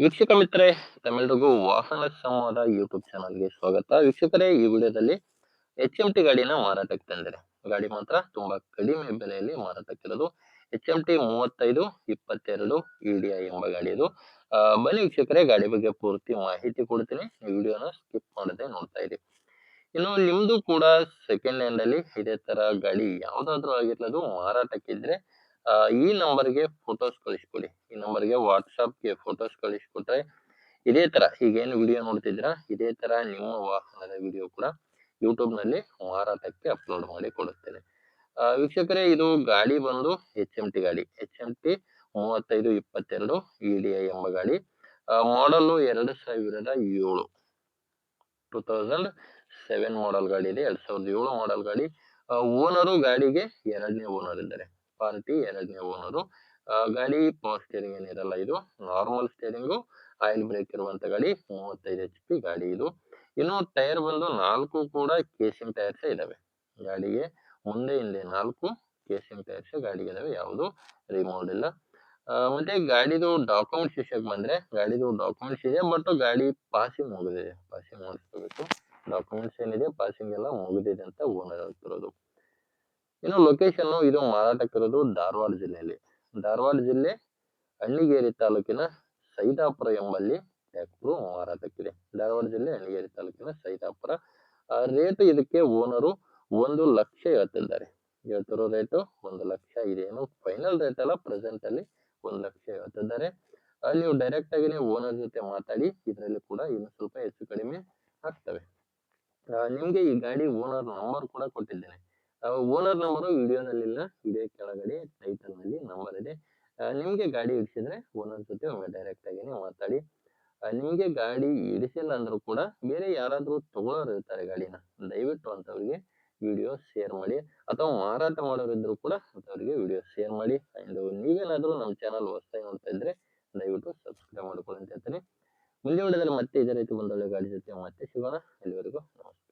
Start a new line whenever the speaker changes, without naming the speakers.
ವೀಕ್ಷಕ ಮಿತ್ರರೇ, ತಮ್ಮೆಲ್ಲರಿಗೂ ವಾಹನ ಸಂವಾದ ಯೂಟ್ಯೂಬ್ ಚಾನಲ್ಗೆ ಸ್ವಾಗತ. ವೀಕ್ಷಕರೇ, ಈ ವಿಡಿಯೋದಲ್ಲಿ HMT ಗಾಡಿನ ಮಾರಾಟಕ್ಕೆ ತಂದಿದೆ. ಗಾಡಿ ಮಾತ್ರ ತುಂಬಾ ಕಡಿಮೆ ಬೆಲೆಯಲ್ಲಿ ಮಾರಾಟಕ್ಕಿರೋದು. HMT 3522 EDI ಎಂಬ ಗಾಡಿ ಇದು. ಬನ್ನಿ ವೀಕ್ಷಕರೇ, ಗಾಡಿ ಬಗ್ಗೆ ಪೂರ್ತಿ ಮಾಹಿತಿ ಕೊಡ್ತೀನಿ. ಈ ವಿಡಿಯೋನ ಸ್ಕಿಪ್ ಮಾಡದೆ ನೋಡ್ತಾ ಇರಿ. ಇನ್ನು ನಿಮ್ದು ಕೂಡ ಸೆಕೆಂಡ್ ಹ್ಯಾಂಡ್ ಅಲ್ಲಿ ಇದೇ ತರ ಗಾಡಿ ಯಾವ್ದಾದ್ರು ಆಗಿರ್ಲದು ಮಾರಾಟಕ್ಕಿದ್ರೆ ಈ ನಂಬರ್ಗೆ ಫೋಟೋಸ್ ಕಳಿಸ್ಕೊಡಿ. ಈ ನಂಬರ್ಗೆ ವಾಟ್ಸಪ್ಗೆ ಫೋಟೋಸ್ ಕಳಿಸ್ಕೊಟ್ರೆ ಇದೇ ತರ ಈಗೇನು ವಿಡಿಯೋ ನೋಡ್ತಿದ್ದೀರಾ ಇದೇ ತರ ನಿಮ್ಮ ವಾಹನದ ವಿಡಿಯೋ ಕೂಡ ಯೂಟ್ಯೂಬ್ ನಲ್ಲಿ ಮಾರಾಟಕ್ಕೆ ಅಪ್ಲೋಡ್ ಮಾಡಿ ಕೊಡುತ್ತೇನೆ. ವೀಕ್ಷಕರೇ, ಇದು ಗಾಡಿ ಬಂದು HMT ಗಾಡಿ, HMT 3522 EDI ಎಂಬ ಗಾಡಿ. ಮಾಡಲ್ 2007, 2007 ಮಾಡೆಲ್ ಗಾಡಿ ಇದೆ. 2007 ಮಾಡೆಲ್ ಗಾಡಿ. ಓನರು ಗಾಡಿಗೆ ಎರಡನೇ ಓನರ್ ಇದ್ದಾರೆ, ಪಾರ್ಟಿ ಎರಡನೇ ಓನರು. ಗಾಡಿ ಪವರ್ ಸ್ಟೇರಿಂಗ್ ಏನಿರಲ್ಲ, ಇದು ನಾರ್ಮಲ್ ಸ್ಟೇರಿಂಗು, ಆಯಿಲ್ ಬ್ರೇಕ್ ಇರುವಂತ ಗಾಡಿ. 35 HP ಗಾಡಿ ಇದು. ಇನ್ನು ಟೈರ್ ಬಂದು 4 ಕೂಡ ಕೇಸಿಂಗ್ ಟೈರ್ಸ್ ಇದಾವೆ ಗಾಡಿಗೆ. ಮುಂದೆ ಹಿಂದೆ 4 ಕೇಸಿಂಗ್ ಟೈರ್ಸ್ ಗಾಡಿಗೆ ಇದಾವೆ, ಯಾವುದು ರಿಮೋಲ್ಡ್ ಇಲ್ಲ. ಮತ್ತೆ ಗಾಡಿದು ಡಾಕ್ಯುಮೆಂಟ್ಸ್ ವಿಷಯಕ್ಕೆ ಬಂದ್ರೆ ಗಾಡಿದು ಡಾಕ್ಯುಮೆಂಟ್ಸ್ ಇದೆ, ಬಟ್ ಗಾಡಿ ಪಾಸಿಂಗ್ ಮುಗಿದಿದೆ, ಪಾಸಿಂಗ್ ಮಾಡಿಸ್ಕೋಬೇಕು. ಡಾಕ್ಯುಮೆಂಟ್ಸ್ ಏನಿದೆ ಪಾಸಿಂಗ್ ಎಲ್ಲ ಮುಗಿದಿದೆ ಅಂತ ಓನರ್ ಹೇಳ್ತಿರೋದು. ಇನ್ನು ಲೊಕೇಶನ್ ಇದು ಮಾರಾಟಕ್ಕಿರೋದು ಧಾರವಾಡ ಜಿಲ್ಲೆಯಲ್ಲಿ. ಧಾರವಾಡ ಜಿಲ್ಲೆ ಅಣ್ಣಿಗೇರಿ ತಾಲೂಕಿನ ಸೈದಾಪುರ ಎಂಬಲ್ಲಿ ಟ್ರ್ಯಾಕ್ಟರ್ ಮಾರಾಟಕ್ಕಿದೆ. ಧಾರವಾಡ ಜಿಲ್ಲೆ ಅಣ್ಣಿಗೇರಿ ತಾಲೂಕಿನ ಸೈದಾಪುರ. ರೇಟ್ ಇದಕ್ಕೆ ಓನರು 1,00,000 ಹೇಳ್ತಿದ್ದಾರೆ. ಹೇಳ್ತಿರೋ ರೇಟು 1,00,000 ಇದೆ. ಏನು ಫೈನಲ್ ರೇಟ್ ಅಲ್ಲ, ಪ್ರೆಸೆಂಟ್ ಅಲ್ಲಿ 1,00,000 ಹೇಳ್ತಿದ್ದಾರೆ. ನೀವು ಡೈರೆಕ್ಟ್ ಆಗಿ ಓನರ್ ಜೊತೆ ಮಾತಾಡಿ ಇದರಲ್ಲಿ ಕೂಡ ಇನ್ನು ಸ್ವಲ್ಪ ಹೆಚ್ಚು ಕಡಿಮೆ ಆಗ್ತವೆ. ನಿಮ್ಗೆ ಈ ಗಾಡಿ ಓನರ್ ನಂಬರ್ ಕೂಡ ಕೊಟ್ಟಿದ್ದೇನೆ. ಓನರ್ ನಂಬರ್ ವಿಡಿಯೋನಲ್ಲಿಲ್ಲ, ವಿಡಿಯೋ ಕೆಳಗಡೆ ಟೈಟಲ್ ನಲ್ಲಿ ನಂಬರ್ ಇದೆ. ನಿಮ್ಗೆ ಗಾಡಿ ಹಿಡಿಸಿದ್ರೆ ಓನರ್ ಜೊತೆ ಒಮ್ಮೆ ಡೈರೆಕ್ಟ್ ಆಗಿನೇ ಮಾತಾಡಿ. ನಿಮ್ಗೆ ಗಾಡಿ ಹಿಡಿಸಿಲ್ಲ ಅಂದ್ರೂ ಕೂಡ ಬೇರೆ ಯಾರಾದ್ರೂ ತಗೊಳ್ಳೋರು ಇರ್ತಾರೆ ಗಾಡಿನ, ದಯವಿಟ್ಟು ಅಂತವ್ರಿಗೆ ವಿಡಿಯೋ ಶೇರ್ ಮಾಡಿ. ಅಥವಾ ಮಾರಾಟ ಮಾಡೋರು ಇದ್ರು ಕೂಡ ಅಂತವ್ರಿಗೆ ವಿಡಿಯೋ ಶೇರ್ ಮಾಡಿ. ಅಂಡ್ ನೀವೇನಾದ್ರೂ ನಮ್ಮ ಚಾನಲ್ ಹೊಸದಾಗಿ ನೋಡ್ತಾ ಇದ್ರೆ ದಯವಿಟ್ಟು ಸಬ್ಸ್ಕ್ರೈಬ್ ಮಾಡ್ಕೊಳ್ಳಿ ಅಂತ ಹೇಳ್ತೀನಿ. ಮುಂದಿನ ವಿಡಿಯೋದಲ್ಲಿ ಮತ್ತೆ ಇದೇ ರೀತಿ ಒಂದೊಳ್ಳೆ ಗಾಡಿ ಜೊತೆ ಮತ್ತೆ ಸಿಗೋಣ. ಅಲ್ಲಿವರೆಗೂ ನಮಸ್ಕಾರ.